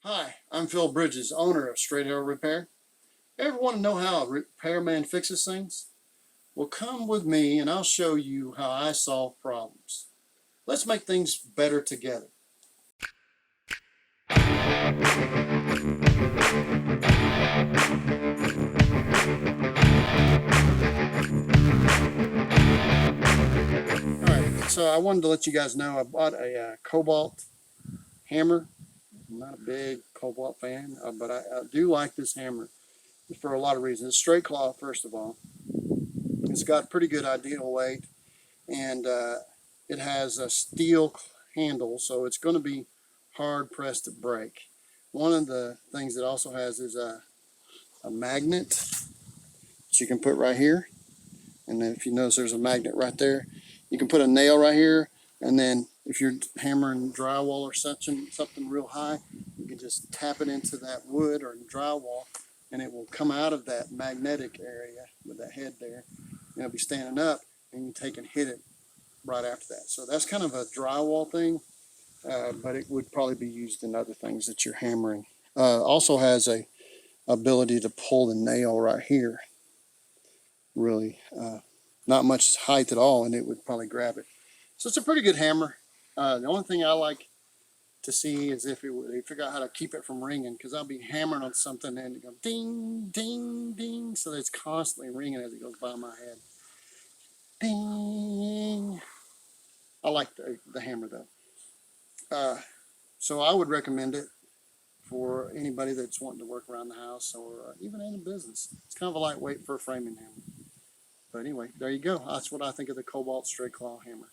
Hi, I'm Phil Bridges, owner of Straight Arrow Repair. Ever want to know how a repairman fixes things? Well, come with me and I'll show you how I solve problems. Let's make things better together. Alright, so I wanted to let you guys know I bought a Kobalt hammer. I'm not a big Kobalt fan, but I do like this hammer for a lot of reasons. It's straight claw, first of all. It's got pretty good ideal weight, and it has a steel handle, so it's going to be hard pressed to break. One of the things it also has is a magnet that you can put right here, and then if you notice there's a magnet right there, you can put a nail right here, and then if you're hammering drywall or something real high, you can just tap it into that wood or drywall, and it will come out of that magnetic area with that head there, and it'll be standing up, and you take and hit it right after that. So that's kind of a drywall thing, but it would probably be used in other things that you're hammering. Also has a ability to pull the nail right here. Really, not much height at all, and it would probably grab it. So it's a pretty good hammer. The only thing I like to see is if they figure out how to keep it from ringing, because I'll be hammering on something and it goes ding, ding, ding, so that it's constantly ringing as it goes by my head. Ding. I like the hammer though. So I would recommend it for anybody that's wanting to work around the house or even in a business. It's kind of a lightweight for a framing hammer. But anyway, there you go. That's what I think of the Kobalt Straight Claw hammer.